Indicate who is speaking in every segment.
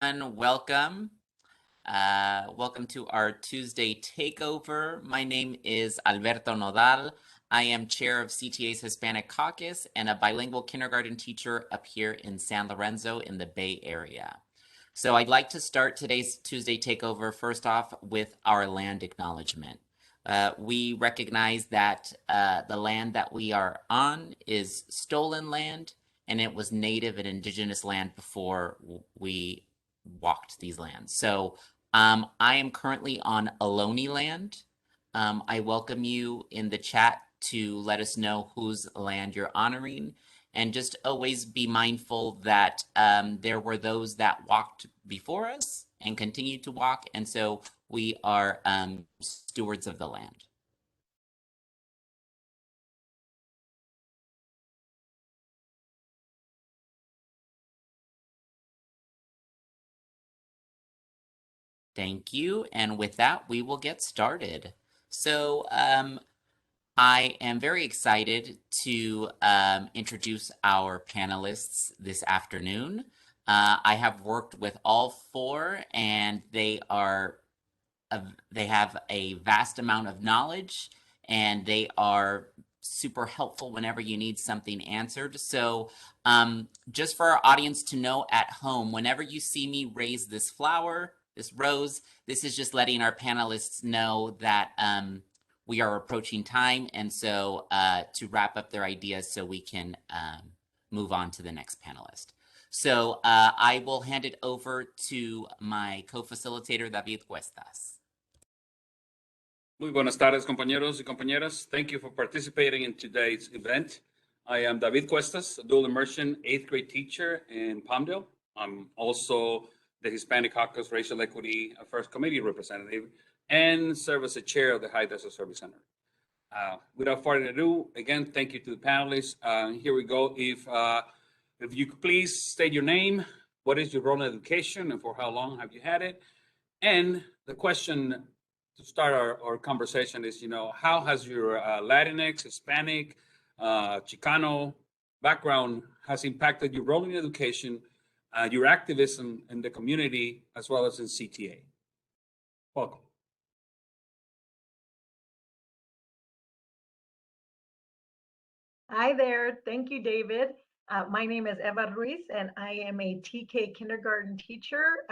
Speaker 1: Welcome. Welcome to our Tuesday Takeover. My name is Alberto Nodal. I am chair of CTA's Hispanic Caucus and a bilingual kindergarten teacher up here in San Lorenzo in the Bay Area. So I'd like to start today's Tuesday Takeover first off with our land acknowledgement. We recognize that the land that we are on is stolen land, and it was native and indigenous land before we walked these lands. So I am currently on Ohlone land. I welcome you in the chat to let us know whose land you're honoring. And just always be mindful that there were those that walked before us and continue to walk. And so we are stewards of the land. Thank you. And with that, we will get started. So I am very excited to introduce our panelists this afternoon. I have worked with all four, and they have a vast amount of knowledge, and they are super helpful whenever you need something answered. So just for our audience to know at home, whenever you see me raise this flower, this rose, this is just letting our panelists know that we are approaching time, and so to wrap up their ideas so we can move on to the next panelist. So I will hand it over to my co-facilitator, David Cuestas.
Speaker 2: Muy buenas tardes, compañeros y compañeras. Thank you for participating in today's event. I am David Cuestas, a dual immersion 8th grade teacher in Palmdale. I'm also the Hispanic Caucus Racial Equity Affairs Committee representative and serve as the chair of the High Desert Service Center. Without further ado, again, thank you to the panelists. Here we go. If you could please state your name, what is your role in education, and for how long have you had it? And the question to start our conversation is, how has your Latinx, Hispanic, Chicano background has impacted your role in education, your activism in the community, as well as in CTA? Welcome.
Speaker 3: Hi there. Thank you, David. My name is Eva Ruiz, and I am a TK kindergarten teacher,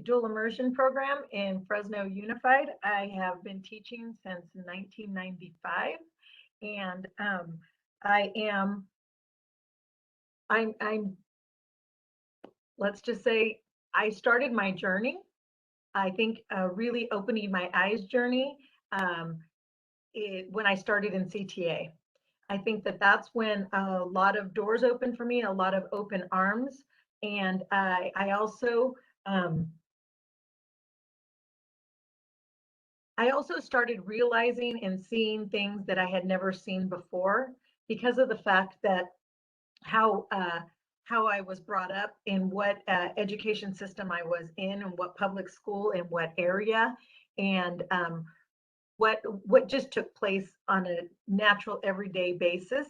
Speaker 3: dual immersion program in Fresno Unified. I have been teaching since 1995, and let's just say I started my journey. I think really opening my eyes journey when I started in CTA. I think that's when a lot of doors opened for me, a lot of open arms. And I also started realizing and seeing things that I had never seen before because of the fact that how I was brought up, in what education system I was in, and what public school, in what area, and what just took place on a natural everyday basis.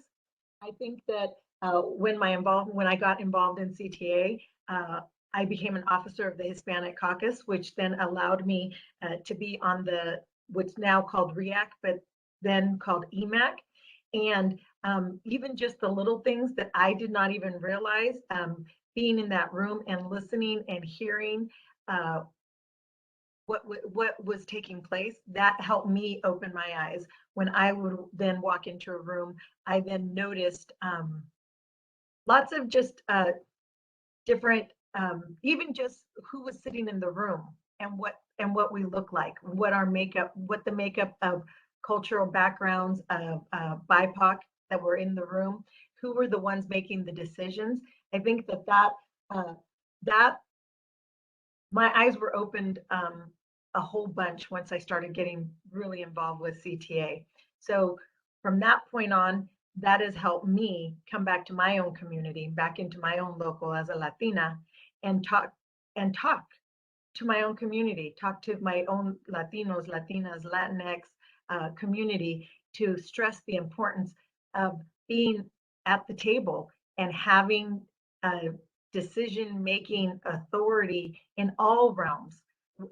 Speaker 3: I think that when I got involved in CTA, I became an officer of the Hispanic Caucus, which then allowed me to be on what's now called REAC, but then called EMAC. And even just the little things that I did not even realize, being in that room and listening and hearing what was taking place, that helped me open my eyes. When I would then walk into a room, I then noticed lots of just different, even just who was sitting in the room, and what we look like, what the makeup of cultural backgrounds of BIPOC that were in the room, who were the ones making the decisions. I think that my eyes were opened a whole bunch once I started getting really involved with CTA. So from that point on, that has helped me come back to my own community, back into my own local as a Latina, and talk to my own community, talk to my own Latinos, Latinas, Latinx community, to stress the importance of being at the table and having decision-making authority in all realms.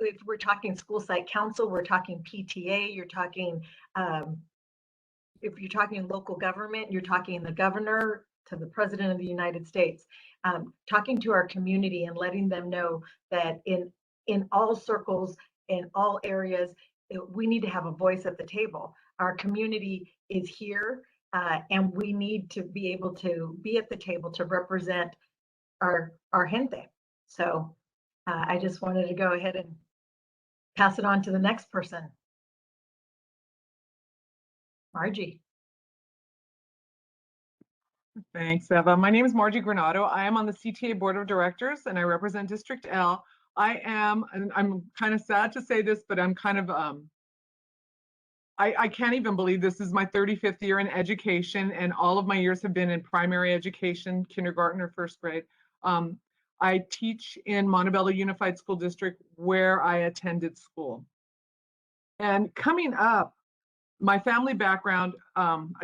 Speaker 3: If we're talking school site council, we're talking PTA, you're talking, if you're talking local government, you're talking the governor to the president of the United States, talking to our community and letting them know that in all circles, in all areas, we need to have a voice at the table. Our community is here, and we need to be able to be at the table to represent our gente. So I just wanted to go ahead and pass it on to the next person. Margie.
Speaker 4: Thanks, Eva. My name is Margie Granado. I am on the CTA Board of Directors and I represent District L. I am, and I'm kind of sad to say this, but I'm kind of, I can't even believe this is my 35th year in education, and all of my years have been in primary education, kindergarten or first grade. I teach in Montebello Unified School District where I attended school. And coming up, my family background,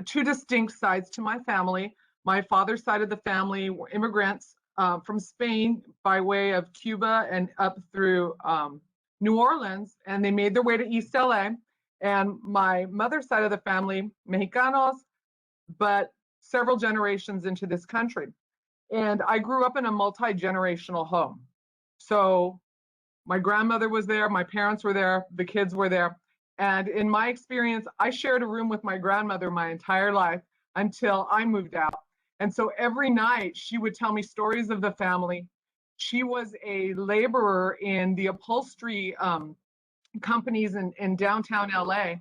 Speaker 4: two distinct sides to my family. My father's side of the family were immigrants from Spain by way of Cuba and up through New Orleans, and they made their way to East LA. And my mother's side of the family, Mexicanos, but several generations into this country. And I grew up in a multi-generational home. So my grandmother was there, my parents were there, the kids were there. And in my experience, I shared a room with my grandmother my entire life until I moved out. And so every night she would tell me stories of the family. She was a laborer in the upholstery companies in downtown LA.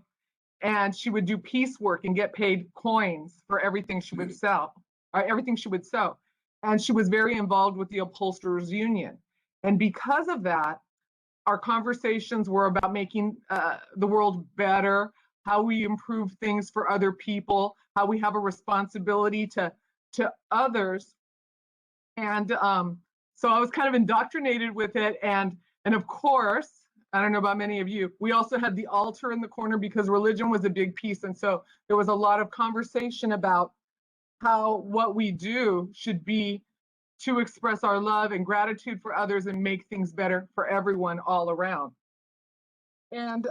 Speaker 4: And she would do piecework and get paid coins for everything she would sell, or everything she would sew. And she was very involved with the upholsterers union. And because of that, our conversations were about making the world better, how we improve things for other people, how we have a responsibility to others. And so I was kind of indoctrinated with it. And of course, I don't know about many of you, we also had the altar in the corner because religion was a big piece. And so there was a lot of conversation about how what we do should be to express our love and gratitude for others and make things better for everyone all around. And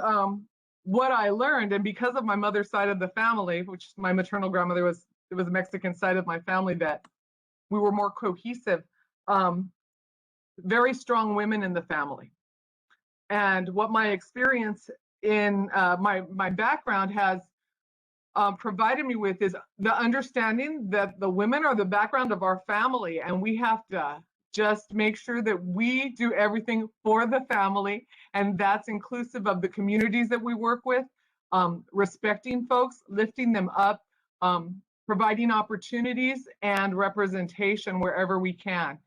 Speaker 4: what I learned, and because of my mother's side of the family, which my maternal grandmother was, it was a Mexican side of my family, that we were more cohesive, very strong women in the family. And what my experience in my background has provided me with is the understanding that the women are the background of our family, and we have to just make sure that we do everything for the family, and that's inclusive of the communities that we work with, respecting folks, lifting them up, providing opportunities and representation wherever we can.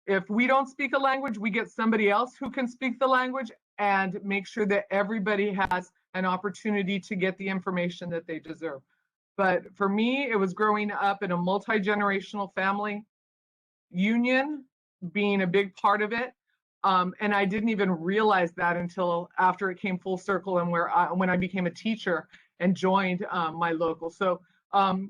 Speaker 4: If we don't speak a language, we get somebody else who can speak the language, and make sure that everybody has an opportunity to get the information that they deserve. But for me, it was growing up in a multi-generational family, union being a big part of it. And I didn't even realize that until after it came full circle and when I became a teacher and joined my local. So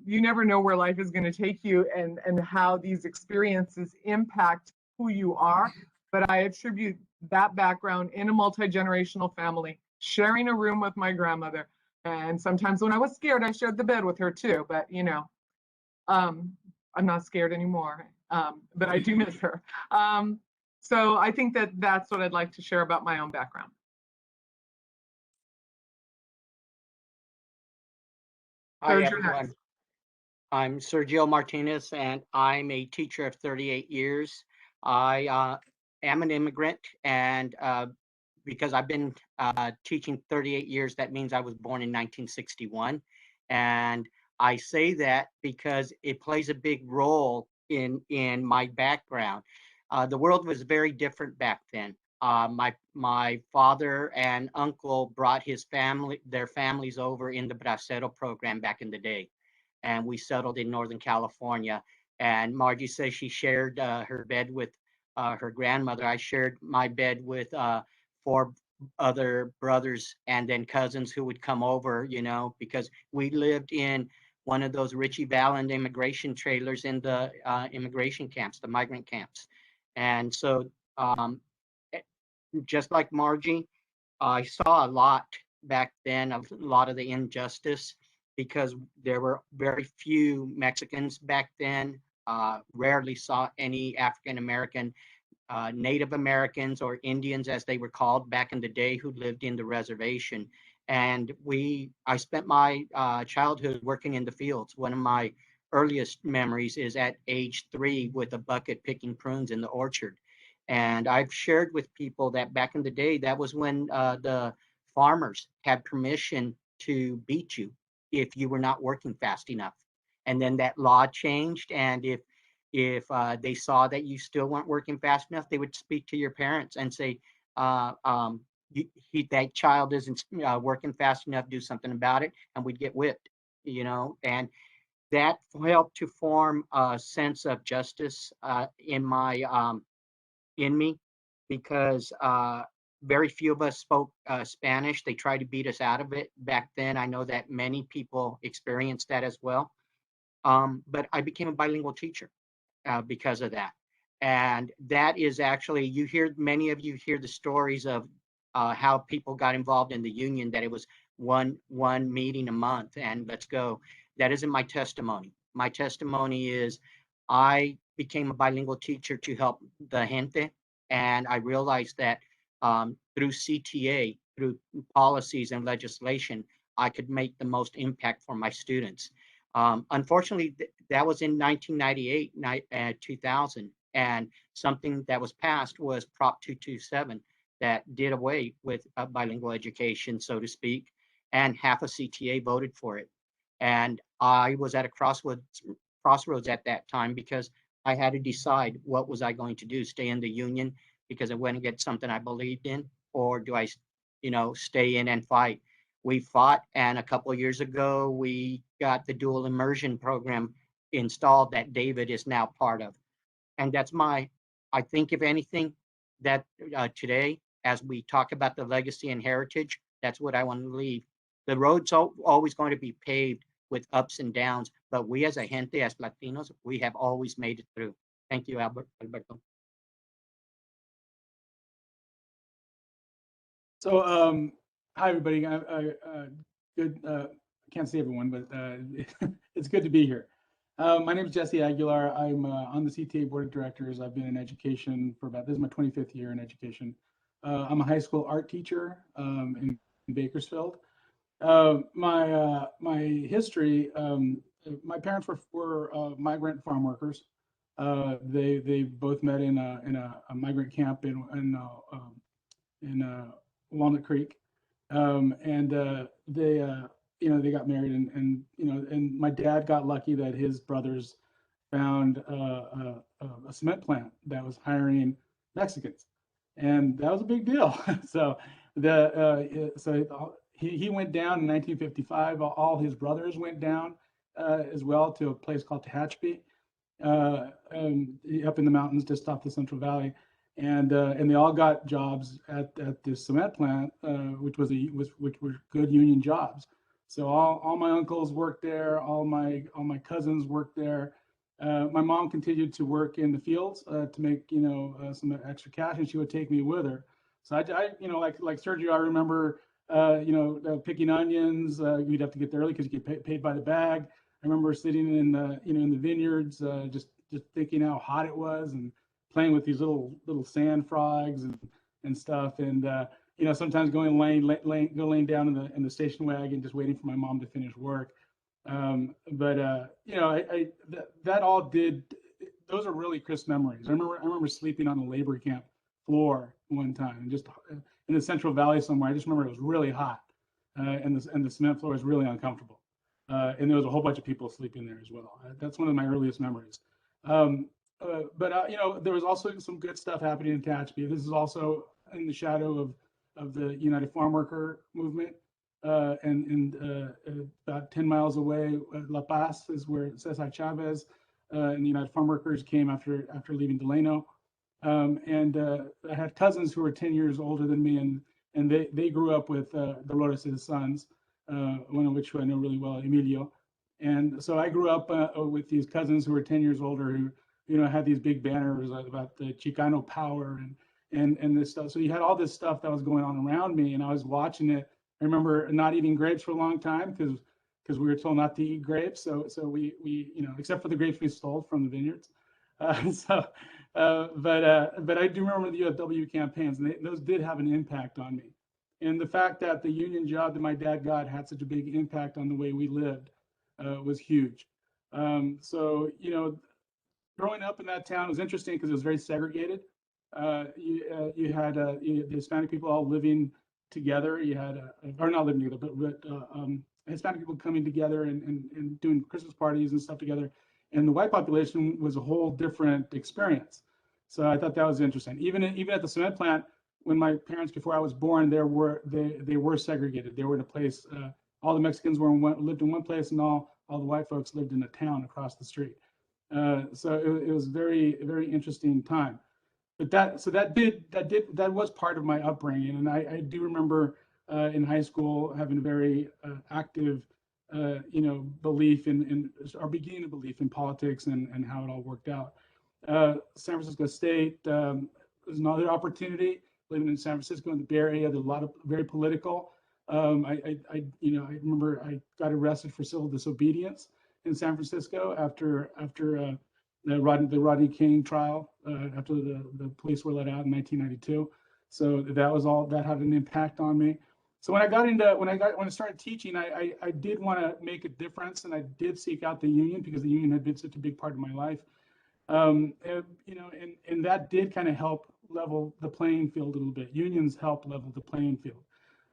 Speaker 4: you never know where life is going to take you and how these experiences impact who you are. But I attribute that background in a multi-generational family, sharing a room with my grandmother. And sometimes when I was scared, I shared the bed with her too. But, you know, I'm not scared anymore, but I do miss her. So I think that that's what I'd like to share about my own background.
Speaker 5: Hi, everyone. I'm Sergio Martinez, and I'm a teacher of 38 years. I am an immigrant, and because I've been teaching 38 years, that means I was born in 1961. And I say that because it plays a big role in my background. The world was very different back then. My father and uncle brought their families over in the Bracero program back in the day, and we settled in Northern California. And Margie says she shared her bed with her grandmother. I shared my bed with 4 other brothers and then cousins who would come over, you know, because we lived in one of those Richie Valens immigration trailers in the immigration camps, the migrant camps. And so just like Margie, I saw a lot back then, a lot of the injustice, because there were very few Mexicans back then. Rarely saw any African American, Native Americans, or Indians, as they were called back in the day, who lived in the reservation. And I spent my childhood working in the fields. One of my earliest memories is at age 3 with a bucket picking prunes in the orchard. And I've shared with people that back in the day, that was when the farmers had permission to beat you if you were not working fast enough. And then that law changed, and if they saw that you still weren't working fast enough, they would speak to your parents and say, that child isn't working fast enough, do something about it, and we'd get whipped, and that helped to form a sense of justice in me, because very few of us spoke Spanish. They tried to beat us out of it back then. I know that many people experienced that as well. But I became a bilingual teacher because of that. And that is actually, many of you hear the stories of how people got involved in the union, that it was one meeting a month and let's go. That isn't my testimony. My testimony is I became a bilingual teacher to help the gente. And I realized that through CTA, through policies and legislation, I could make the most impact for my students. Unfortunately, that was in 1998, 2000, and something that was passed was Prop 227 that did away with bilingual education, so to speak, and half of CTA voted for it. And I was at a crossroads at that time, because I had to decide, what was I going to do? Stay in the union because I went and get something I believed in, or do I, stay in and fight? We fought, and a couple of years ago, we got the dual immersion program installed that David is now part of. And that's I think, if anything, that today, as we talk about the legacy and heritage, that's what I want to leave. The road's always going to be paved with ups and downs, but we as a gente, as Latinos, we have always made it through. Thank you, Alberto.
Speaker 6: So, hi everybody. Good. Can't see everyone, but it's good to be here. My name is Jesse Aguilar. I'm on the CTA board of directors. I've been in education for this is my 25th year in education. I'm a high school art teacher in Bakersfield. My history. My parents were migrant farm workers. They both met in a migrant camp in Walnut Creek, and they got married, and my dad got lucky that his brothers found a cement plant that was hiring Mexicans, and that was a big deal. So he went down in 1955. All his brothers went down as well to a place called Tehachapi, up in the mountains just off the Central Valley. And they all got jobs at this cement plant, which were good union jobs. So all my uncles worked there, all my cousins worked there. My mom continued to work in the fields to make some extra cash, and she would take me with her. So I like Sergio, I remember picking onions. You'd have to get there early because you get paid by the bag. I remember sitting in the vineyards, just thinking how hot it was, and playing with these little sand frogs and stuff, and sometimes laying down in the station wagon, just waiting for my mom to finish work. That all did. Those are really crisp memories. I remember sleeping on the labor camp floor one time, just in the Central Valley somewhere. I just remember it was really hot, and the cement floor was really uncomfortable, and there was a whole bunch of people sleeping there as well. That's one of my earliest memories. There was also some good stuff happening in Tehachapi. This is also in the shadow of the United Farm Worker movement. And about 10 miles away, La Paz is where Cesar Chavez and the United Farm Workers came after leaving Delano. I had cousins who were 10 years older than me, and they grew up with Dolores' sons, one of which I know really well, Emilio. And so I grew up with these cousins who were 10 years older who, had these big banners about the Chicano power and this stuff. So you had all this stuff that was going on around me, and I was watching it. I remember not eating grapes for a long time because we were told not to eat grapes. So we except for the grapes we stole from the vineyards. But I do remember the UFW campaigns, and those did have an impact on me. And the fact that the union job that my dad got had such a big impact on the way we lived was huge. So, growing up in that town was interesting because it was very segregated. You had the Hispanic people all living together. You had, or not living together, but Hispanic people coming together and doing Christmas parties and stuff together. And the white population was a whole different experience. So I thought that was interesting. Even at the cement plant, when my parents, before I was born, they were segregated. They were in a place. All the Mexicans lived in one place, and all the white folks lived in a town across the street. So it was very, very interesting time. But that was part of my upbringing, and I do remember in high school having a very active, belief or beginning of belief in politics and how it all worked out. San Francisco State was another opportunity. Living in San Francisco in the Bay Area, there's a lot of very political. I remember I got arrested for civil disobedience in San Francisco after the Rodney King trial, after the police were let out in 1992. So that had an impact on me. So when I started teaching, I did want to make a difference, and I did seek out the union because the union had been such a big part of my life. And that did kind of help level the playing field a little bit. Unions help level the playing field,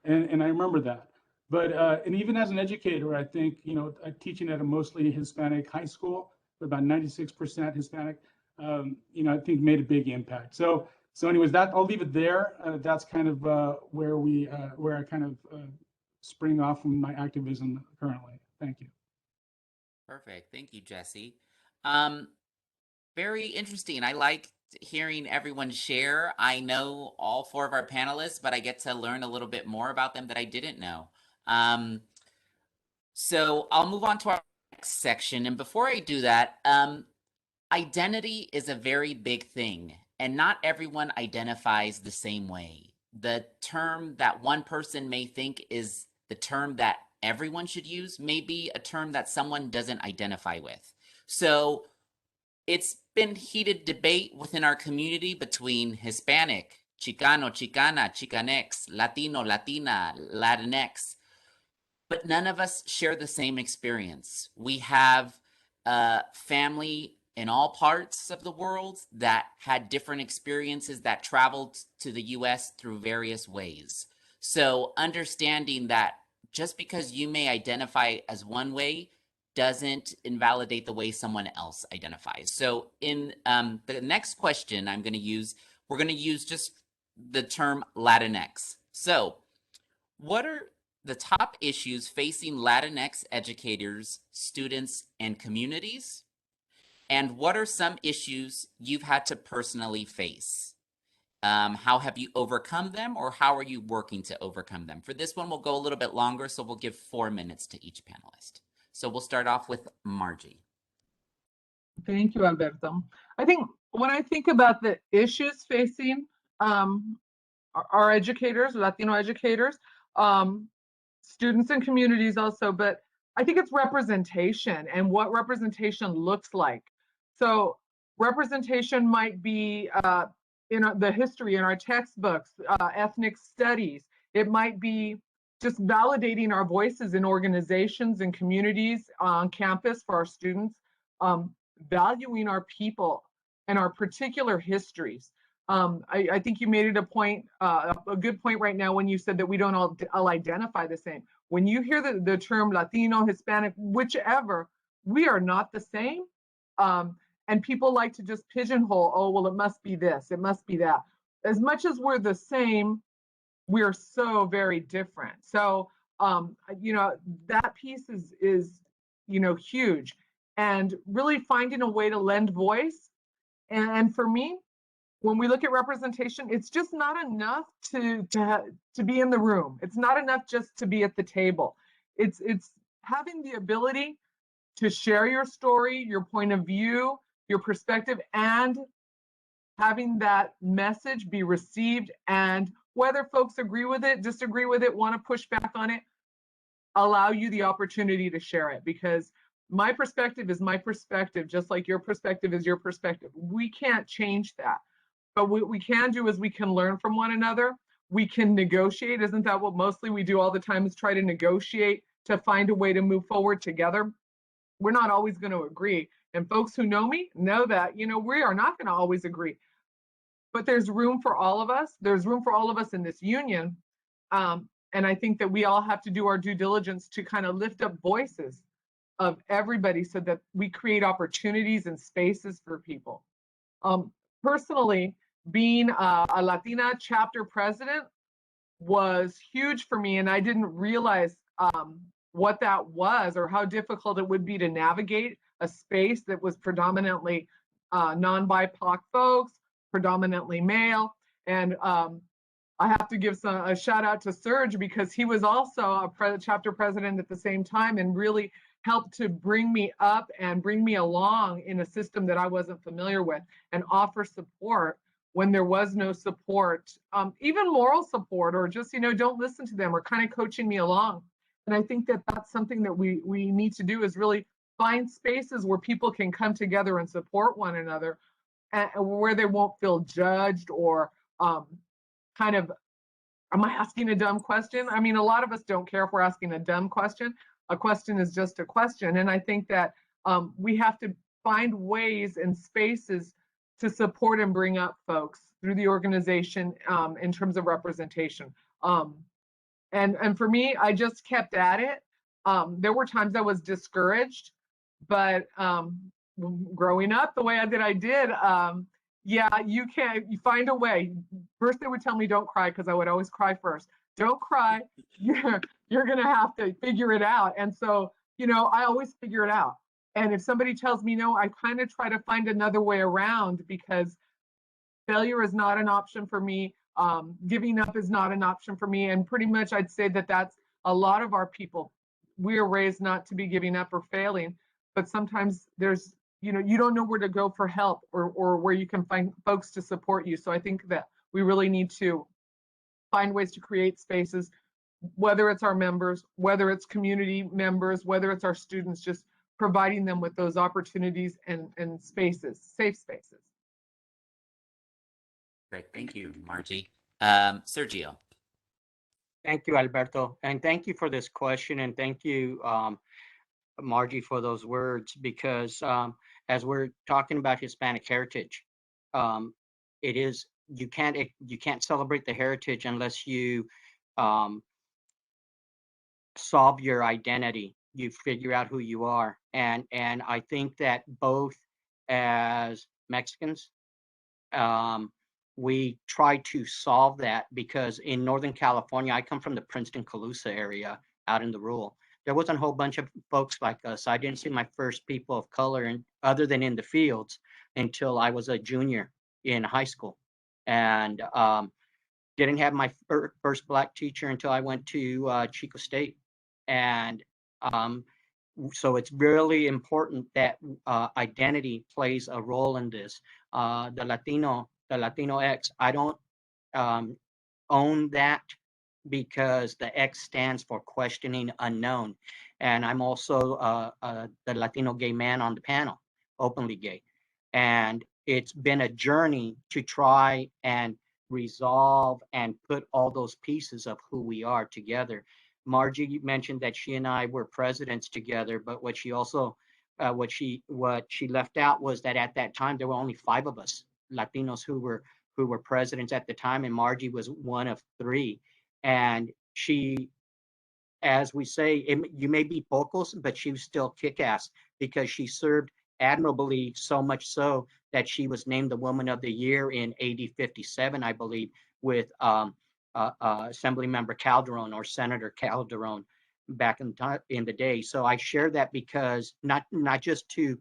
Speaker 6: and I remember that. But and even as an educator, I think teaching at a mostly Hispanic high school, about 96% Hispanic, I think made a big impact. So anyways, I'll leave it there. That's kind of where I kind of spring off from my activism currently. Thank you.
Speaker 1: Perfect. Thank you, Jesse. Very interesting. I like hearing everyone share. I know all four of our panelists, but I get to learn a little bit more about them that I didn't know. So I'll move on to our next section. And before I do that, identity is a very big thing, and not everyone identifies the same way. The term that one person may think is the term that everyone should use may be a term that someone doesn't identify with. So it's been heated debate within our community between Hispanic, Chicano, Chicana, Chicanx, Latino, Latina, Latinx, but none of us share the same experience. We have family in all parts of the world that had different experiences that traveled to the US through various ways. So understanding that just because you may identify as one way doesn't invalidate the way someone else identifies. So in the next question we're going to use just the term Latinx. So what are the top issues facing Latinx educators, students, and communities? And what are some issues you've had to personally face? How have you overcome them, or how are you working to overcome them? For this one, we'll go a little bit longer, so we'll give 4 minutes to each panelist. So we'll start off with Margie.
Speaker 4: Thank you, Alberto. I think when I think about the issues facing our educators, Latino educators, students and communities also, but I think it's representation and what representation looks like. So representation might be in the history, in our textbooks, ethnic studies. It might be just validating our voices in organizations and communities on campus for our students, valuing our people and our particular histories. I think you made it a good point right now when you said that we don't all identify the same. When you hear the term Latino, Hispanic, whichever, we are not the same. And people like to just pigeonhole, oh, well, it must be this, it must be that. As much as we're the same, we're so very different. So, that piece is huge, and really finding a way to lend voice. And for me, when we look at representation, it's just not enough to be in the room. It's not enough just to be at the table. It's having the ability to share your story, your point of view, your perspective, and having that message be received. And whether folks agree with it, disagree with it, want to push back on it, allow you the opportunity to share it, because my perspective is my perspective, just like your perspective is your perspective. We can't change that. But what we can do is we can learn from one another. We can negotiate. Isn't that what mostly we do all the time, is try to negotiate to find a way to move forward together? We're not always going to agree. And folks who know me know that, you know, we are not going to always agree. But there's room for all of us. There's room for all of us in this union. And I think that we all have to do our due diligence to kind of lift up voices of everybody so that we create opportunities and spaces for people. Personally, being a Latina chapter president was huge for me, and I didn't realize what that was or how difficult it would be to navigate a space that was predominantly non-BIPOC folks, predominantly male. And I have to give a shout out to Serge, because he was also a chapter president at the same time and really helped to bring me up and bring me along in a system that I wasn't familiar with, and offer support when there was no support, even moral support, or just, you know, don't listen to them, or kind of coaching me along. And I think that that's something that we need to do, is really find spaces where people can come together and support one another, and where they won't feel judged or kind of, am I asking a dumb question? I mean, a lot of us don't care if we're asking a dumb question. A question is just a question. And I think that we have to find ways and spaces to support and bring up folks through the organization in terms of representation. And for me, I just kept at it. There were times I was discouraged, but growing up the way I did, yeah, you find a way. First, they would tell me don't cry, because I would always cry first. Don't cry. You're going to have to figure it out. And so, you know, I always figure it out. And if somebody tells me no, I kind of try to find another way around, because failure is not an option for me. Giving up is not an option for me. And pretty much I'd say that that's a lot of our people. We are raised not to be giving up or failing, but sometimes there's, you know, you don't know where to go for help, or where you can find folks to support you. So I think that we really need to find ways to create spaces, whether it's our members, whether it's community members, whether it's our students, just providing them with those opportunities and spaces, safe spaces.
Speaker 1: Great, thank you, Margie. Sergio.
Speaker 5: Thank you, Alberto, and thank you for this question, and thank you, Margie, for those words, because as we're talking about Hispanic heritage, it is, you can't celebrate the heritage unless you solve your identity. You figure out who you are, and I think that both as Mexicans, we try to solve that, because in Northern California, I come from the Princeton-Colusa area out in the rural. There wasn't a whole bunch of folks like us. I didn't see my first people of color, other than in the fields, until I was a junior in high school. And didn't have my first Black teacher until I went to Chico State. And so it's really important that identity plays a role in this. The Latino X, I don't own that, because the X stands for questioning unknown. And I'm also the Latino gay man on the panel, openly gay. And it's been a journey to try and resolve and put all those pieces of who we are together. Margie mentioned that she and I were presidents together, but what she also, what she left out was that at that time, there were only 5 of us Latinos who were presidents at the time, and Margie was one of 3. And she, as we say, you may be pocos, but she was still kick-ass, because she served admirably, so much so that she was named the Woman of the Year in AD 57, I believe, with Assembly Member Calderon, or Senator Calderon, back in the day. So I share that because not just to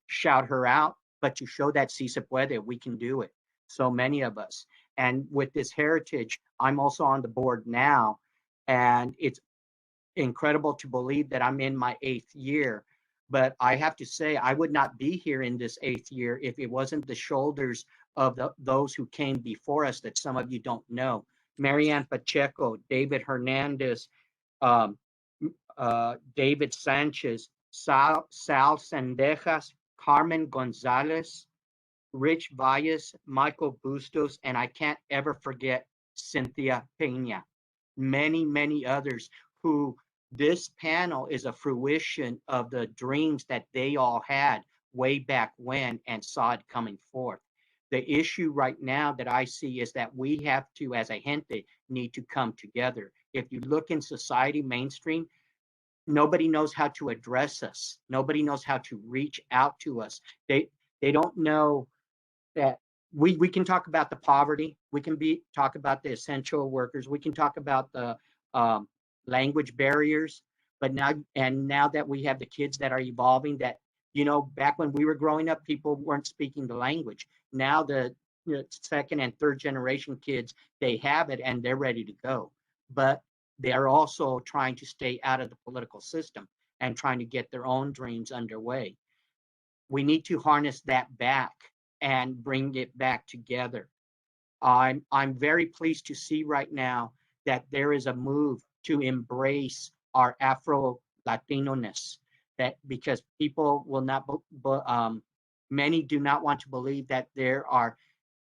Speaker 5: shout her out, but to show that si se puede, we can do it. So many of us. And with this heritage, I'm also on the board now, and incredible to believe that I'm in my 8th year. But I have to say, I would not be here in this 8th year if it wasn't the shoulders of those who came before us that some of you don't know. Marianne Pacheco, David Hernandez, David Sanchez, Sal Sendejas, Carmen Gonzalez, Rich Valles, Michael Bustos, and I can't ever forget Cynthia Peña. Many, many others who this panel is a fruition of the dreams that they all had way back when and saw it coming forth. The issue right now that I see is that we have to, as a gente, need to come together. If you look in society, mainstream, nobody knows how to address us. Nobody knows how to reach out to us. They don't know that we can talk about the poverty. We can talk about the essential workers. We can talk about the language barriers. But now that we have the kids that are evolving, that, you know, back when we were growing up, people weren't speaking the language. Now the second and third generation kids, they have it and they're ready to go. But they are also trying to stay out of the political system and trying to get their own dreams underway. We need to harness that back and bring it back together. I'm very pleased to see right now that there is a move to embrace our Afro-Latino-ness, that because people will not, many do not want to believe that there are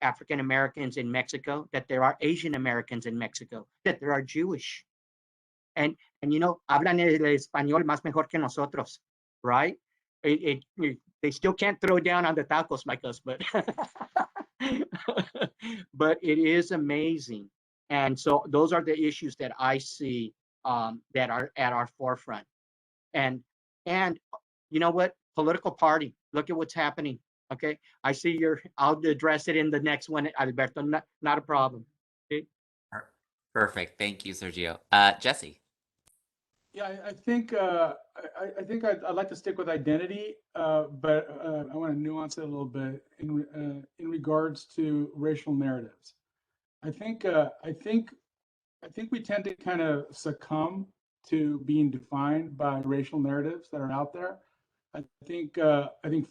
Speaker 5: African Americans in Mexico, that there are Asian Americans in Mexico, that there are Jewish. And you know, hablan el español más mejor que nosotros, right? They still can't throw down on the tacos like us, but but it is amazing. And so those are the issues that I see that are at our forefront. And you know what? Political party. Look at what's happening. Okay, I see I'll address it in the next one, Alberto. Not a problem. Okay?
Speaker 1: Perfect. Thank you, Sergio. Jesse.
Speaker 6: Yeah, I think I'd like to stick with identity, but I want to nuance it a little bit in regards to racial narratives. I think we tend to kind of succumb to being defined by racial narratives that are out there. I think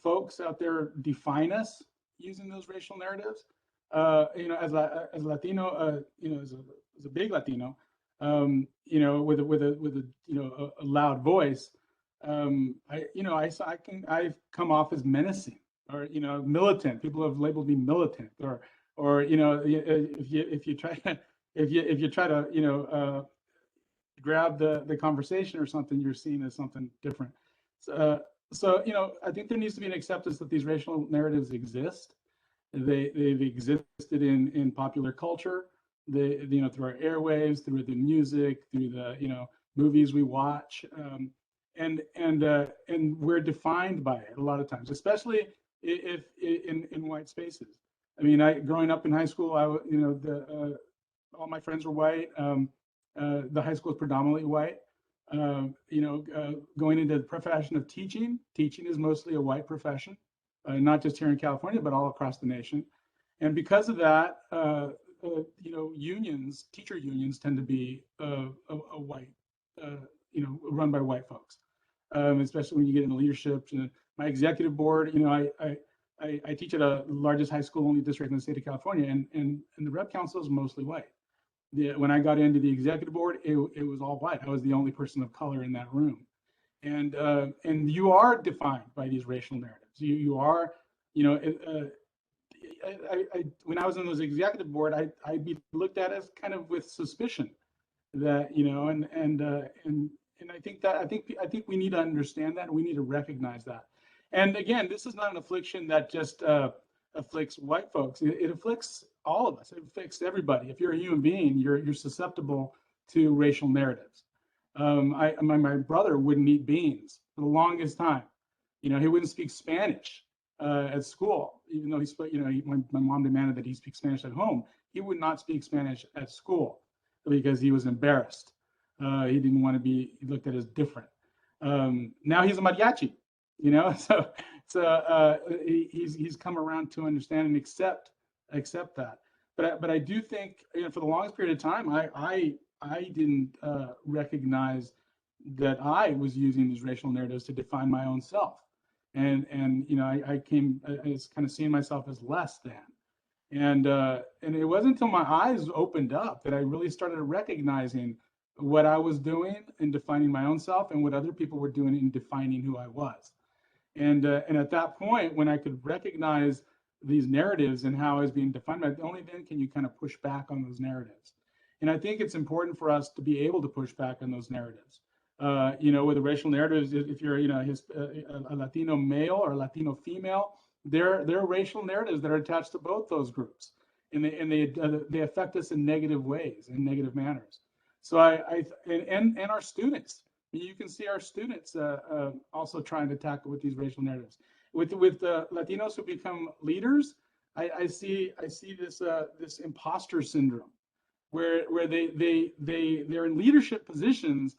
Speaker 6: folks out there define us using those racial narratives. You know, as Latino, you know, as a big Latino, you know, with a you know a loud voice, I've come off as menacing, or you know, militant. People have labeled me militant, or you know, if you try to you know grab the conversation or something, you're seen as something different. So you know, I think there needs to be an acceptance that these racial narratives exist. They've existed in popular culture. You know, through our airwaves, through the music, through the you know movies we watch, and we're defined by it a lot of times, especially if in white spaces. I mean, growing up in high school, you know all my friends were white. The high school is predominantly white. You know, going into the profession of teaching is mostly a white profession, not just here in California, but all across the nation. And because of that, you know, teacher unions tend to be a white, you know, run by white folks, especially when you get into leadership. My executive board, you know, I teach at a largest high school only district in the state of California, and the rep council is mostly white. When I got into the executive board, it was all white. I was the only person of color in that room, and you are defined by these racial narratives. You are, you know. When I was on those executive board, I'd be looked at as kind of with suspicion, that you know, and I think we need to understand that, and we need to recognize that. And again, this is not an affliction that just afflicts white folks. It afflicts all of us. It afflicts everybody. If you're a human being, you're susceptible to racial narratives. My brother wouldn't eat beans for the longest time. You know, he wouldn't speak Spanish at school, even though he spoke. You know, my mom demanded that he speak Spanish at home. He would not speak Spanish at school because he was embarrassed. He didn't want to be looked at as different. Now he's a mariachi, you know, so he's come around to understand and accept that. But I do think, you know, for the longest period of time, I didn't recognize that I was using these racial narratives to define my own self. And I was kind of seeing myself as less than. And it wasn't until my eyes opened up that I really started recognizing what I was doing in defining my own self and what other people were doing in defining who I was. And at that point, when I could recognize these narratives and how I was being defined by, only then can you kind of push back on those narratives. And I think it's important for us to be able to push back on those narratives. With the racial narratives, if you're, a Latino male or a Latino female, there are racial narratives that are attached to both those groups, and they affect us in negative ways, in negative manners. So and our students, you can see our students also trying to tackle with these racial narratives. With Latinos who become leaders, I see this imposter syndrome, where they're in leadership positions,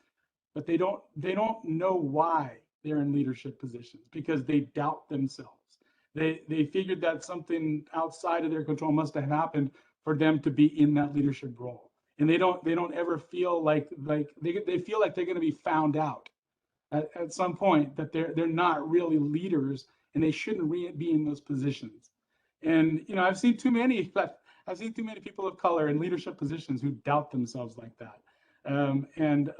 Speaker 6: but they don't know why they're in leadership positions, because they doubt themselves. They figured that something outside of their control must have happened for them to be in that leadership role, and they don't ever feel like they feel like they're going to be found out at some point, that they're not really leaders and they shouldn't be in those positions. And I've seen too many people of color in leadership positions who doubt themselves like that. And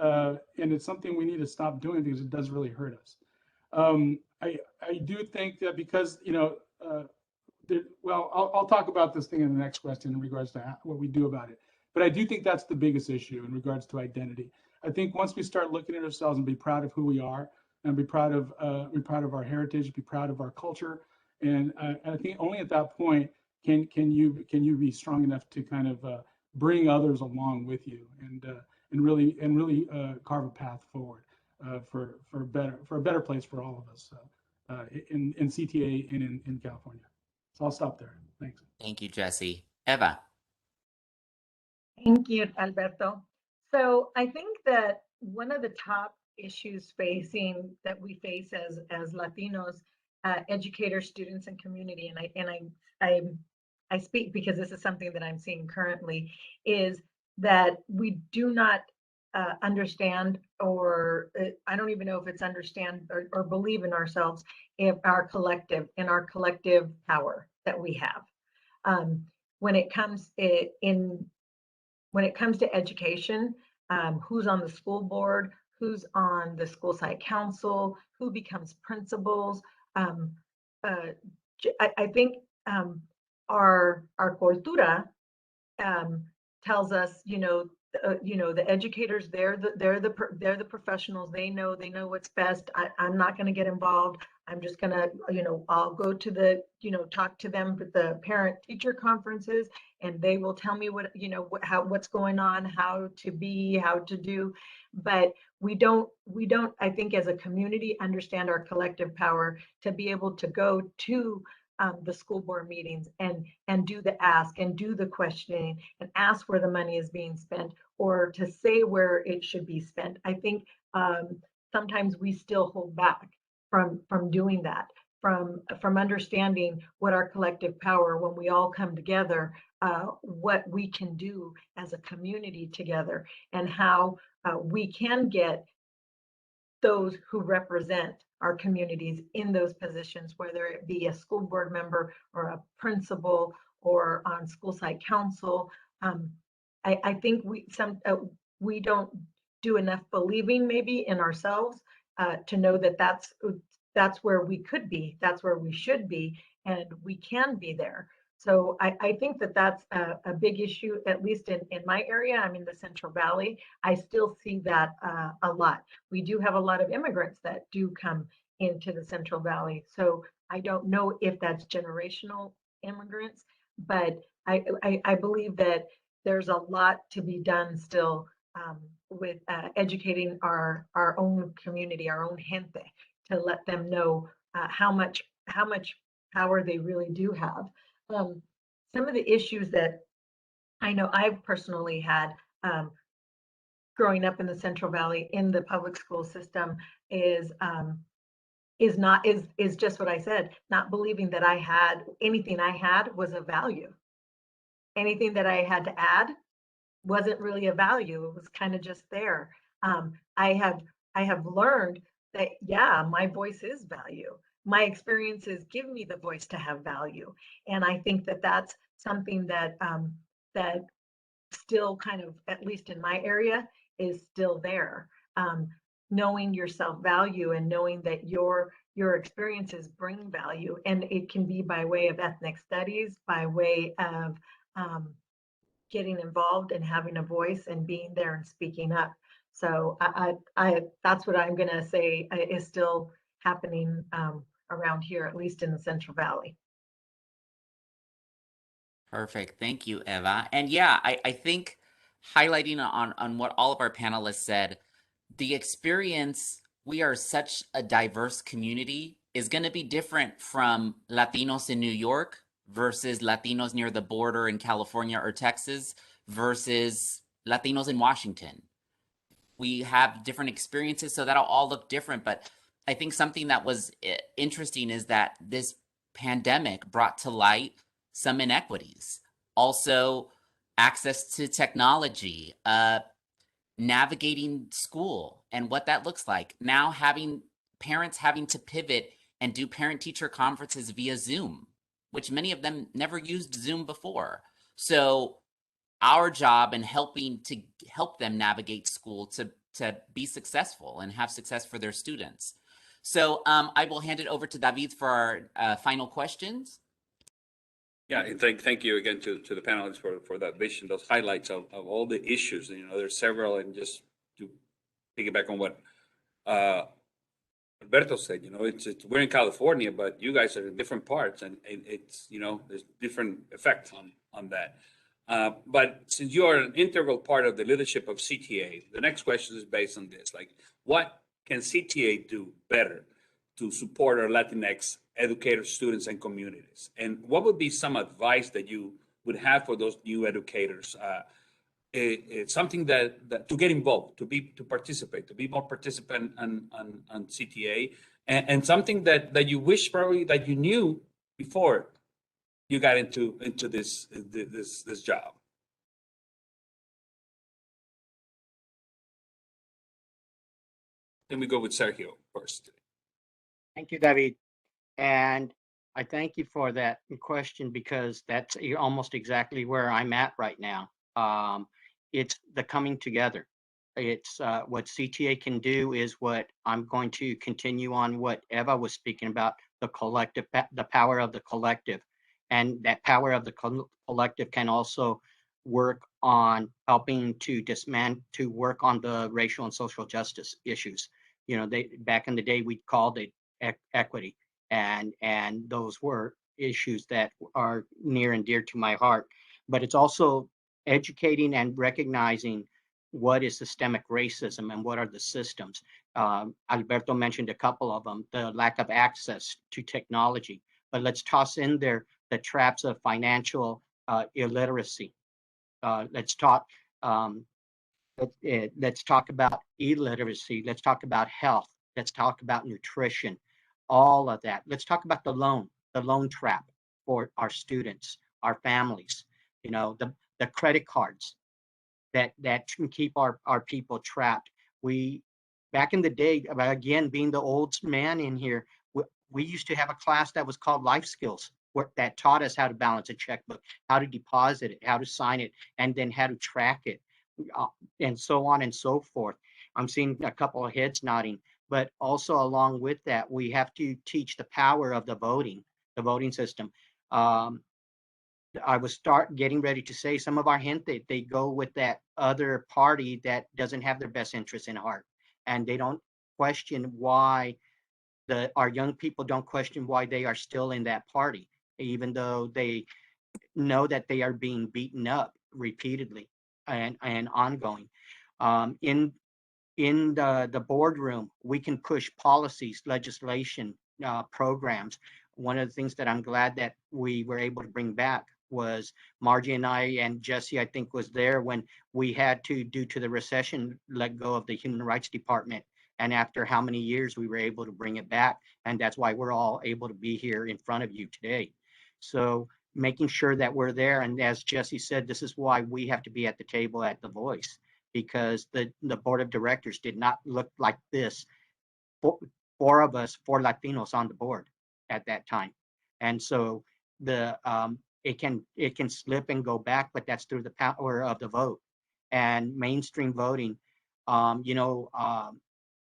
Speaker 6: it's something we need to stop doing, because it does really hurt us. I do think that because, I'll talk about this thing in the next question in regards to what we do about it. But I do think that's the biggest issue in regards to identity. I think once we start looking at ourselves and be proud of who we are, and be proud of our heritage, be proud of our culture, and I think only at that point can you be strong enough to kind of bring others along with you, and really carve a path forward for a better place for all of us in CTA and in California. So I'll stop there. Thanks.
Speaker 1: Thank you, Jesse. Eva.
Speaker 3: Thank you, Alberto. So I think that one of the top issues that we face as Latinos, educators, students, and community, and I speak because this is something that I'm seeing currently, is that we do not understand, or I don't even know if it's understand or believe in ourselves, in our collective power that we have. When it comes to education, who's on the school board, who's on the school site council, who becomes principals. I think our cultura tells us, the educators, they're the professionals. They know what's best. I'm not going to get involved. I'm just going to, I'll go to the, talk to them at the parent teacher conferences, and they will tell me what's going on, how to be, how to do. But we don't, I think, as a community, understand our collective power to be able to go to the school board meetings and do the ask and do the questioning and ask where the money is being spent, or to say where it should be spent. I think sometimes we still hold back from doing that, from understanding what our collective power, when we all come together, what we can do as a community together, and how we can get those who represent our communities in those positions, whether it be a school board member or a principal or on school site council. I think we don't do enough believing maybe in ourselves to know that that's where we could be, that's where we should be, and we can be there. So I think that that's a big issue, at least in my area. I'm in the Central Valley. I still see that a lot. We do have a lot of immigrants that do come into the Central Valley. So I don't know if that's generational immigrants, but I believe that there's a lot to be done still with educating our own community, our own gente, to let them know how much power they really do have. Some of the issues that I know I've personally had growing up in the Central Valley in the public school system is just what I said, not believing that anything I had was of value. Anything that I had to add wasn't really a value. It was kind of just there. I I have learned that, yeah, my voice is value. My experiences give me the voice to have value. And I think that that's something that, that still kind of, at least in my area, is still there. Knowing your self-value and knowing that your experiences bring value, and it can be by way of ethnic studies, by way of getting involved and having a voice and being there and speaking up. So I that's what I'm going to say is still happening around here, at least in the Central Valley.
Speaker 1: Perfect. Thank you, Eva. And yeah, I think highlighting on what all of our panelists said, the experience, we are such a diverse community, is going to be different from Latinos in New York versus Latinos near the border in California or Texas versus Latinos in Washington. We have different experiences, so that'll all look different. But I think something that was interesting is that this pandemic brought to light some inequities. Also, access to technology, navigating school and what that looks like. Now having parents having to pivot and do parent-teacher conferences via Zoom, which many of them never used Zoom before. So our job in helping to help them navigate school to be successful and have success for their students. So I will hand it over to David for our final questions.
Speaker 2: Yeah, and thank you again to the panelists for that vision, those highlights of all the issues. You know, there's several, and just to piggyback on what Alberto said, you know, it's we're in California, but you guys are in different parts, and it's, you know, there's different effects on that. But since you are an integral part of the leadership of CTA, the next question is based on this: like, what can CTA do better to support our Latinx educators, students, and communities? And what would be some advice that you would have for those new educators? It's something that to get involved, to participate, to be more participant on CTA, and something that you wish probably that you knew before you got into this job. Then we go with Sergio first.
Speaker 5: Thank you, David. And I thank you for that question, because that's almost exactly where I'm at right now. It's the coming together. It's what CTA can do is what I'm going to continue on what Eva was speaking about, the collective, the power of the collective. And that power of the collective can also work on helping to to work on the racial and social justice issues. You know, back in the day, we called it equity. And those were issues that are near and dear to my heart. But it's also educating and recognizing what is systemic racism and what are the systems. Alberto mentioned a couple of them: the lack of access to technology. But let's toss in there the traps of financial illiteracy. Let's talk about illiteracy. Let's talk about health. Let's talk about nutrition. All of that. Let's talk about the loan trap for our students, our families. You know, the credit cards that can keep our people trapped. Back in the day, again, being the old man in here, we used to have a class that was called life skills, that taught us how to balance a checkbook, how to deposit it, how to sign it, and then how to track it, and so on and so forth. I'm seeing a couple of heads nodding. But also along with that, we have to teach the power of the voting system. I was getting ready to say some of our gente, they go with that other party that doesn't have their best interests in heart, and they don't question why our young people don't question why they are still in that party, even though they know that they are being beaten up repeatedly and ongoing. In the boardroom, we can push policies, legislation, programs. One of the things that I'm glad that we were able to bring back was Margie and I, and Jesse, I think, was there when we had to, due to the recession, let go of the Human Rights Department. And after how many years, we were able to bring it back. And that's why we're all able to be here in front of you today. So making sure that we're there. And as Jesse said, this is why we have to be at the table at The Voice. because the board of directors did not look like this. Four of us, 4 Latinos on the board at that time. And so it can slip and go back, but that's through the power of the vote. And mainstream voting, I'm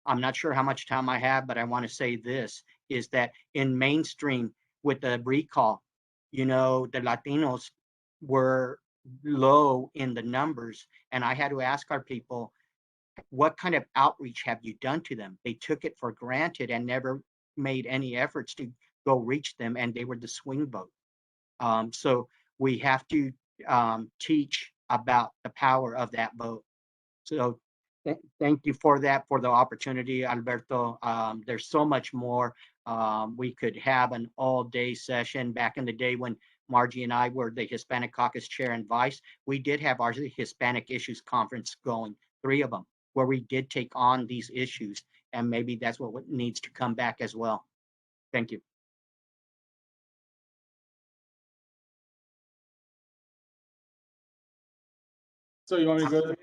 Speaker 5: not sure how much time I have, but I want to say this, is that in mainstream with the recall, the Latinos were low in the numbers. And I had to ask our people, what kind of outreach have you done to them? They took it for granted and never made any efforts to go reach them, and they were the swing vote. So we have to teach about the power of that vote. So thank you for that, for the opportunity, Alberto. There's so much more. We could have an all-day session. Back in the day when Margie and I were the Hispanic Caucus chair and vice, we did have our Hispanic Issues Conference going, 3 of them, where we did take on these issues, and maybe that's what needs to come back as well. Thank you.
Speaker 6: So you want me to go there?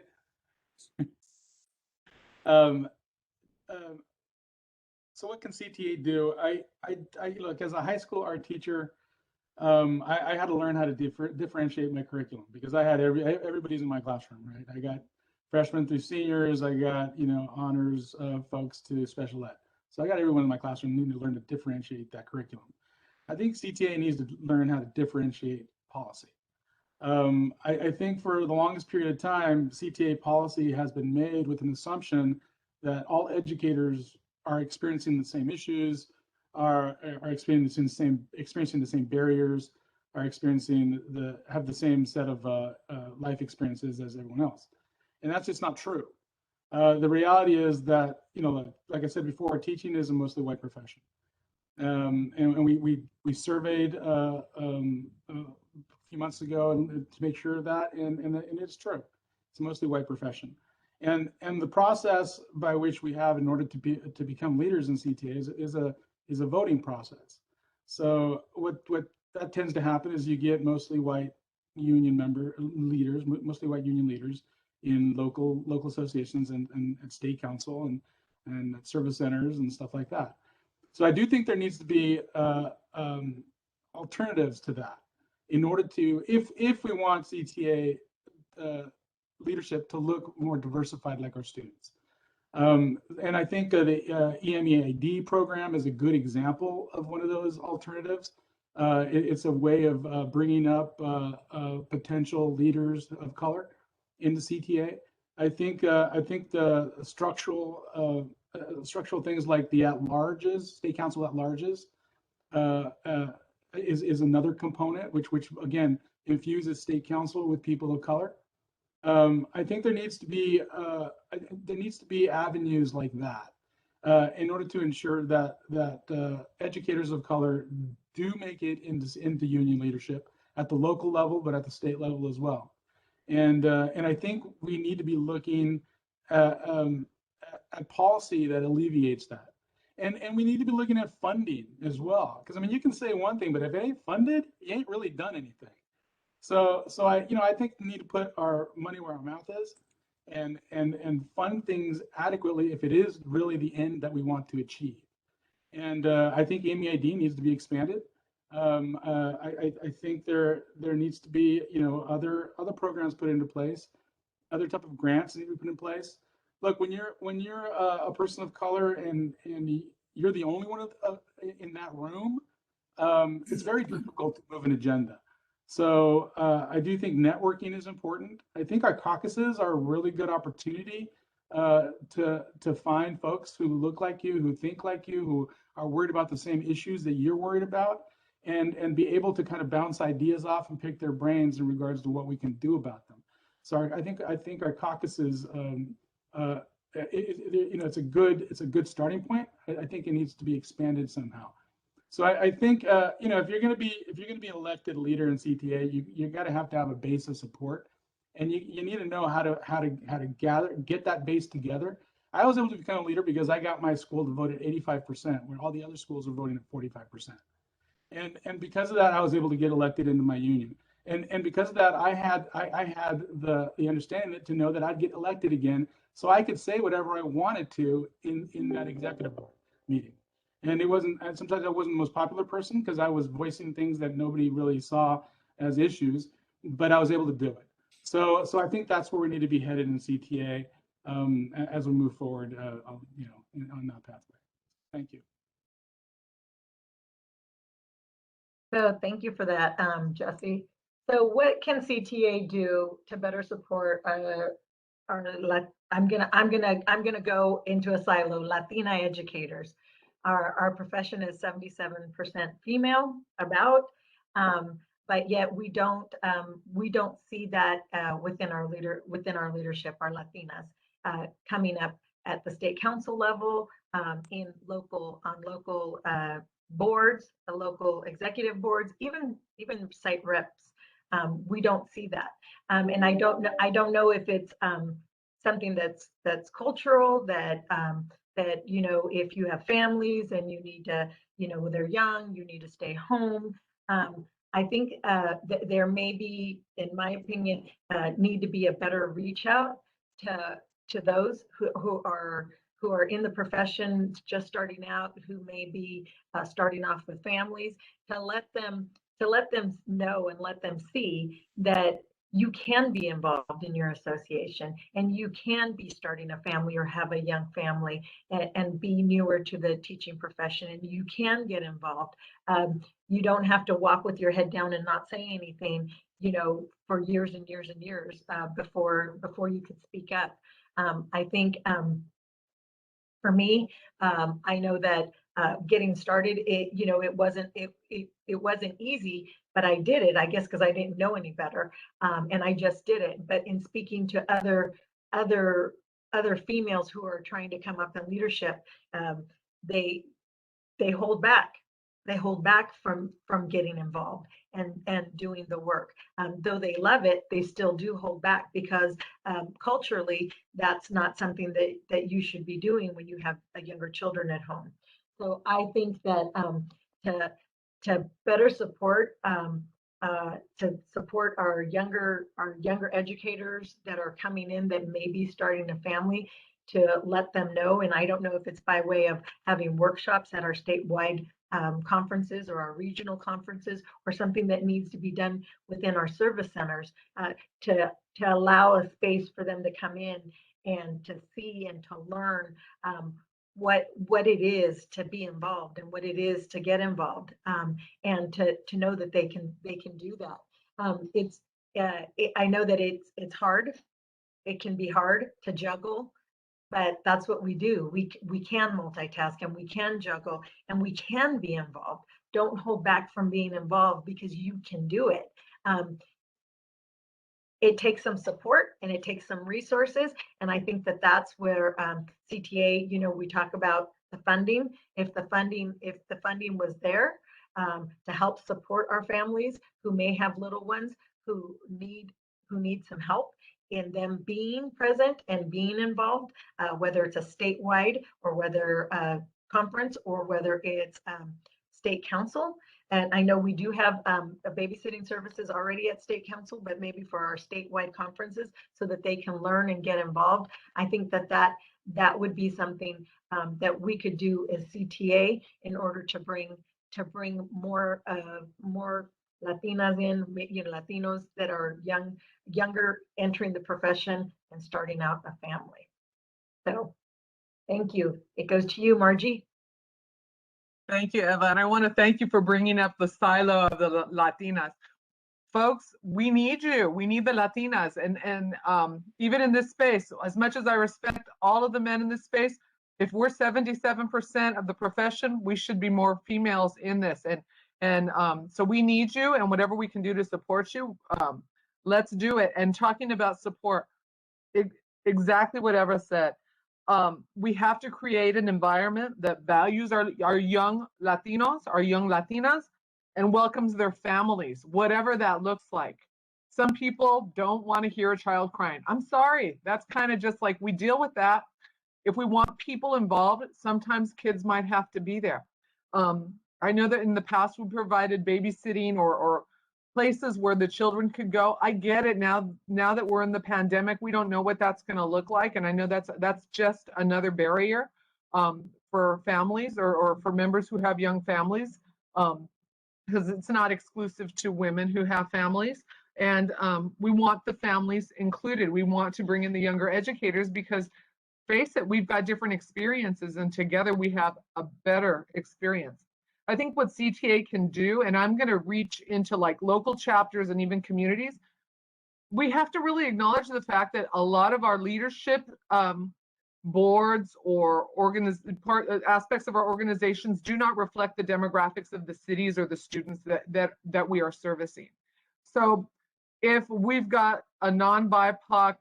Speaker 6: So what can CTA do? I look, as a high school art teacher, I had to learn how to differentiate my curriculum, because I had everybody's in my classroom, right? I got freshmen through seniors, I got honors folks to special ed. So I got everyone in my classroom needing to learn to differentiate that curriculum. I think CTA needs to learn how to differentiate policy. I think for the longest period of time, CTA policy has been made with an assumption that all educators are experiencing the same issues, are experiencing the same barriers, are have the same set of life experiences as everyone else, and that's just not true. The reality is that like I said before, teaching is a mostly white profession, and we surveyed a few months ago to make sure of that, and it's true. It's a mostly white profession. And the process by which we have in order to become leaders in CTA is a voting process. So what that tends to happen is you get mostly white union leaders in local associations and at state council and at service centers and stuff like that. So I do think there needs to be alternatives to that in order to, if we want CTA leadership to look more diversified like our students. And I think the EMEAD program is a good example of one of those alternatives. It's a way of bringing up potential leaders of color into CTA. I think the structural things like the at-larges, state council at-larges, is another component which again infuses state council with people of color. I think there needs to be avenues like that in order to ensure that educators of color do make it into union leadership at the local level, but at the state level as well. And I think we need to be looking at policy that alleviates that. And we need to be looking at funding as well, because I mean, you can say one thing, but if it ain't funded, you ain't really done anything. So I think we need to put our money where our mouth is, and fund things adequately if it is really the end that we want to achieve. And I think MEID needs to be expanded. I think there needs to be other programs put into place, other type of grants need to be put in place. Look, when you're a person of color and you're the only one in that room, it's very difficult to move an agenda. So I do think networking is important. I think our caucuses are a really good opportunity to find folks who look like you, who think like you, who are worried about the same issues that you're worried about, and be able to kind of bounce ideas off and pick their brains in regards to what we can do about them. So I think our caucuses, it's a good starting point. I think it needs to be expanded somehow. So I think if you're going to be elected leader in CTA, you got to have a base of support, and you need to know how to get that base together. I was able to become a leader because I got my school to vote at 85%, where all the other schools are voting at 45%, and because of that, I was able to get elected into my union. And because of that, I had the understanding to know that I'd get elected again, so I could say whatever I wanted to in that executive board meeting. And it wasn't, and sometimes I wasn't the most popular person because I was voicing things that nobody really saw as issues, but I was able to do it. So I think that's where we need to be headed in CTA as we move forward, on that pathway. Thank you.
Speaker 3: So thank you for that, Jesse. So what can CTA do to better support I'm gonna go into a silo, Latina educators. Our profession is 77% female, but yet we don't see that within our leadership, our Latinas coming up at the state council level, on local boards, the local executive boards, even site reps. We don't see that, and I don't know if it's something that's cultural, that if you have families and you need to, they're young, you need to stay home. I think there may be, in my opinion, need to be a better reach out to those who are in the profession, just starting out, who may be starting off with families, to let them know and let them see that you can be involved in your association, and you can be starting a family or have a young family and be newer to the teaching profession, and you can get involved. You don't have to walk with your head down and not say anything, for years and years and years before you could speak up. I think for me, I know that getting started, it wasn't easy, but I did it, I guess, because I didn't know any better, and I just did it. But in speaking to other females who are trying to come up in leadership, they hold back. They hold back from getting involved and doing the work. Though they love it, they still do hold back because culturally, that's not something that you should be doing when you have younger children at home. So I think that to better support our younger educators that are coming in that may be starting a family, to let them know. And I don't know if it's by way of having workshops at our statewide conferences or our regional conferences, or something that needs to be done within our service centers to allow a space for them to come in and to see and to learn what it is to be involved and what it is to get involved, and to know that they can do that. I know that it's hard. It can be hard to juggle, but that's what we do. We can multitask, and we can juggle, and we can be involved. Don't hold back from being involved, because you can do it. It takes some support and it takes some resources. And I think that that's where CTA, we talk about the funding. If the funding was there to help support our families who may have little ones who need some help in them being present and being involved, whether it's a statewide or whether conference or whether it's state council. And I know we do have a babysitting services already at state council, but maybe for our statewide conferences so that they can learn and get involved. I think that would be something that we could do as CTA in order to bring more Latinas in, Latinos that are younger, entering the profession and starting out a family. So thank you. It goes to you, Margie.
Speaker 4: Thank you, Eva. And I want to thank you for bringing up the silo of the Latinas. Folks, we need you. We need the Latinas. And even in this space, as much as I respect all of the men in this space, if we're 77% of the profession, we should be more females in this. And so we need you, and whatever we can do to support you, let's do it. And talking about support, exactly what Eva said. We have to create an environment that values our young Latinos, our young Latinas, and welcomes their families, whatever that looks like. Some people don't want to hear a child crying. I'm sorry, that's kind of just like, we deal with that. If we want people involved, sometimes kids might have to be there. I know that in the past we provided babysitting or places where the children could go. I get it now that we're in the pandemic, we don't know what that's going to look like. And I know that's just another barrier for families or for members who have young families, because it's not exclusive to women who have families. And we want the families included. We want to bring in the younger educators because, face it, we've got different experiences and together we have a better experience. I think what CTA can do, and I'm going to reach into like local chapters and even communities, we have to really acknowledge the fact that a lot of our leadership boards or aspects of our organizations do not reflect the demographics of the cities or the students that we are servicing. So if we've got a non-BIPOC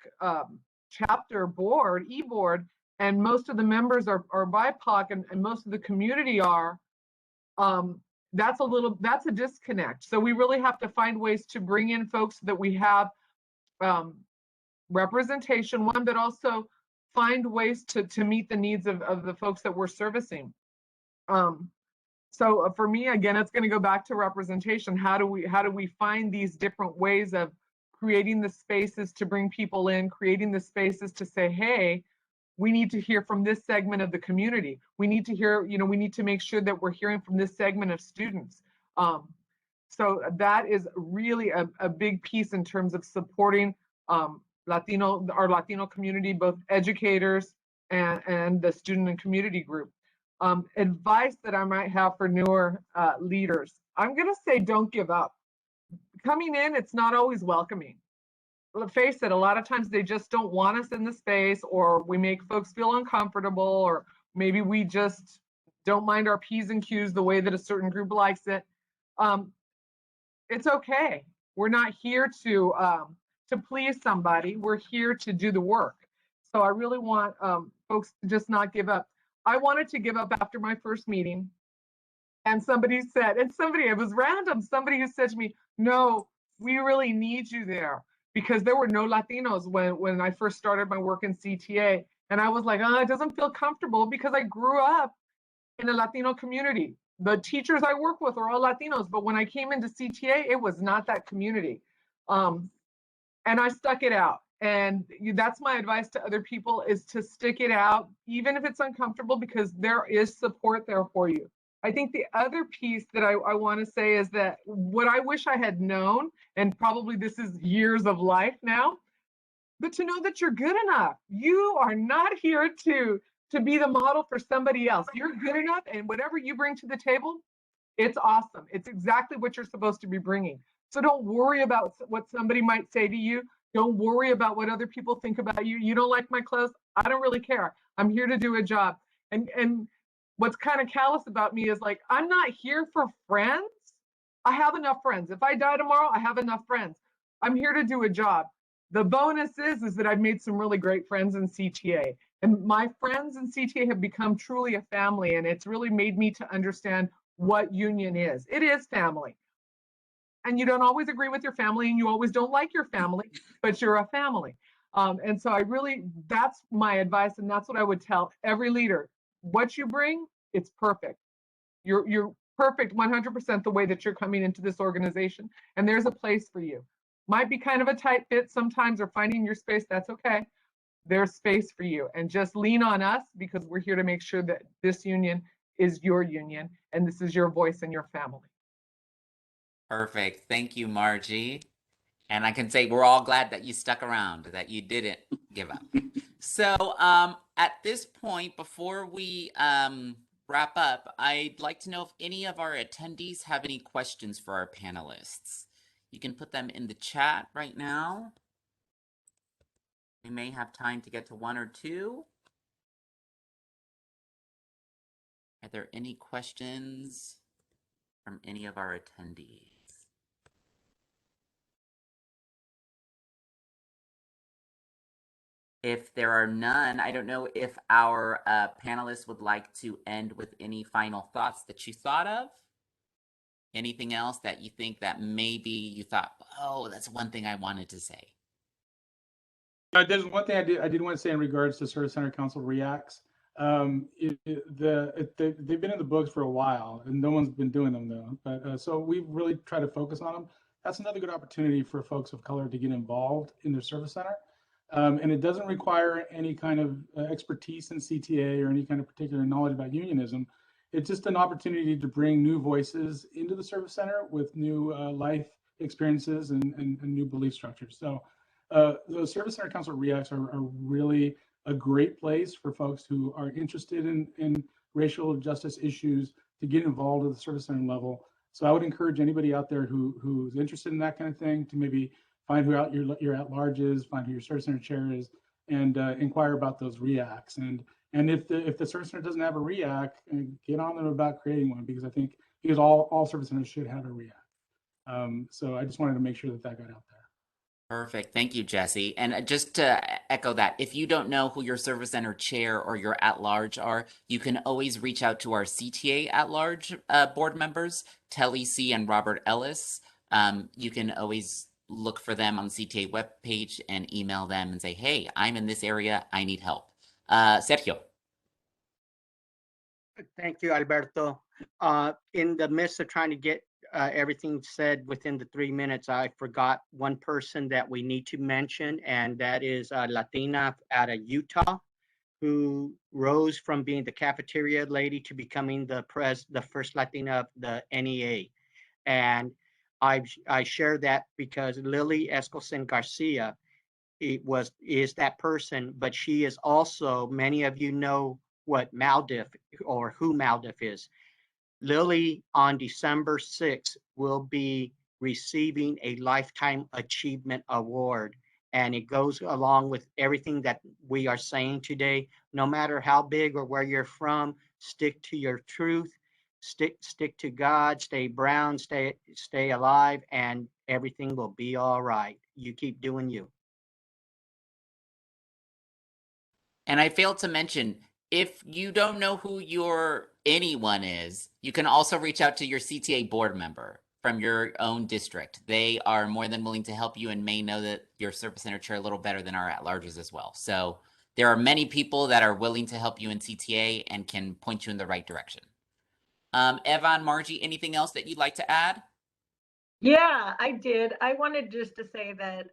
Speaker 4: chapter board, e-board, and most of the members are BIPOC and most of the community are, that's a disconnect. So we really have to find ways to bring in folks so that we have representation, one, but also find ways to meet the needs of the folks that we're servicing. So for me, again, it's going to go back to representation. How do we find these different ways of creating the spaces to bring people in, creating the spaces to say, hey, we need to hear from this segment of the community. We need to hear, we need to make sure that we're hearing from this segment of students. So that is really a big piece in terms of supporting our Latino community, both educators and the student and community group. Advice that I might have for newer leaders, I'm gonna say don't give up. Coming in, it's not always welcoming. Let's face it, a lot of times they just don't want us in the space, or we make folks feel uncomfortable, or maybe we just don't mind our P's and Q's the way that a certain group likes it. It's okay. We're not here to please somebody. We're here to do the work. So I really want folks to just not give up. I wanted to give up after my first meeting, and somebody said, it was random, somebody who said to me, no, we really need you there, because there were no Latinos when I first started my work in CTA. And I was like, it doesn't feel comfortable because I grew up in a Latino community. The teachers I work with are all Latinos, but when I came into CTA, it was not that community. And I stuck it out. And that's my advice to other people, is to stick it out, even if it's uncomfortable, because there is support there for you. I think the other piece that I want to say is that what I wish I had known, and probably this is years of life now, but to know that you're good enough. You are not here to be the model for somebody else. You're good enough, and whatever you bring to the table, it's awesome. It's exactly what you're supposed to be bringing. So don't worry about what somebody might say to you. Don't worry about what other people think about you. You don't like my clothes? I don't really care. I'm here to do a job. And what's kind of callous about me is, like, I'm not here for friends. I have enough friends. If I die tomorrow, I have enough friends. I'm here to do a job. The bonus is that I've made some really great friends in CTA. And my friends in CTA have become truly a family. And it's really made me to understand what union is. It is family. And you don't always agree with your family, and you always don't like your family, but you're a family. And so that's my advice, and that's what I would tell every leader. What you bring, it's perfect. You're perfect 100% the way that you're coming into this organization, and there's a place for you. Might be kind of a tight fit sometimes, or finding your space, that's okay. There's space for you, and just lean on us, because we're here to make sure that this union is your union, and this is your voice and your family.
Speaker 1: Perfect. Thank you, Margie. And I can say we're all glad that you stuck around, that you didn't give up. So at this point, before we wrap up, I'd like to know if any of our attendees have any questions for our panelists. You can put them in the chat right now. We may have time to get to one or two. Are there any questions from any of our attendees? If there are none, I don't know if our panelists would like to end with any final thoughts that you thought of. Anything else that you think that maybe you thought, oh, that's one thing I wanted to say.
Speaker 6: There's one thing I did want to say in regards to Service Center Council Reacts. They've been in the books for a while, and no one's been doing them though. But so we really try to focus on them. that's another good opportunity for folks of color to get involved in their service center. And it doesn't require any kind of expertise in CTA or any kind of particular knowledge about unionism. It's just an opportunity to bring new voices into the service center with new life experiences and new belief structures. So the Service Center Council REACTs are really a great place for folks who are interested in racial justice issues to get involved at the service center level. So I would encourage anybody out there who's interested in that kind of thing to maybe find who out your at-large is, find who your service center chair is, and inquire about those REACts. And if the service center doesn't have a REAC, get on them about creating one, because I think all service centers should have a REAC. So I just wanted to make sure that got out there.
Speaker 1: Perfect. Thank you, Jesse. And just to echo that, if you don't know who your service center chair or your at-large are, you can always reach out to our CTA at-large board members, Telly C. and Robert Ellis. You can always look for them on the CTA webpage and email them and say, hey, I'm in this area, I need help. Sergio.
Speaker 5: Thank you, Alberto. In the midst of trying to get everything said within the 3 minutes, I forgot one person that we need to mention, and that is a Latina out of Utah, who rose from being the cafeteria lady to becoming the first Latina of the NEA. And I share that because Lily Eskelsen Garcia is that person, but she is also, many of you know what MALDIF or who MALDIF is. Lily on December 6th will be receiving a Lifetime Achievement Award. And it goes along with everything that we are saying today. No matter how big or where you're from, stick to your truth, stick to God, stay brown, stay alive, and everything will be all right. You keep doing you.
Speaker 1: And I failed to mention, if you don't know who your anyone is, you can also reach out to your CTA board member from your own district. They are more than willing to help you and may know that your service center chair a little better than our at-larges as well. So there are many people that are willing to help you in CTA and can point you in the right direction. Eva and Margie, anything else that you'd like to add?
Speaker 3: Yeah, I did. I wanted just to say that,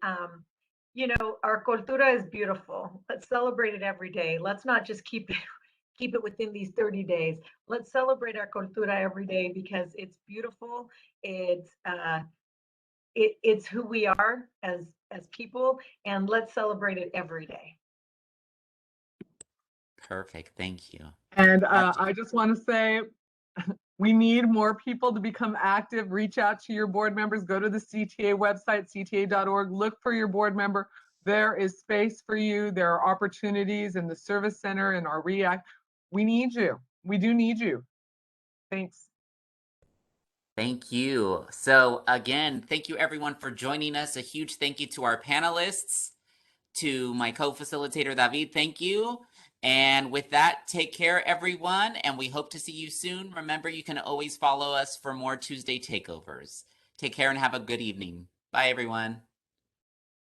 Speaker 3: our cultura is beautiful. Let's celebrate it every day. Let's not just keep it within these 30 days. Let's celebrate our cultura every day because it's beautiful. It's who we are as people, and let's celebrate it every day.
Speaker 1: Perfect. Thank you.
Speaker 4: And I just want to say, we need more people to become active. Reach out to your board members. Go to the CTA website, cta.org. Look for your board member. There is space for you. There are opportunities in the service center and our REACT. We need you. We do need you. Thanks.
Speaker 1: Thank you. So again, thank you everyone for joining us. A huge thank you to our panelists, to my co-facilitator, David. Thank you. And with that, take care, everyone, and we hope to see you soon. Remember, you can always follow us for more Tuesday takeovers. Take care and have a good evening. Bye, everyone.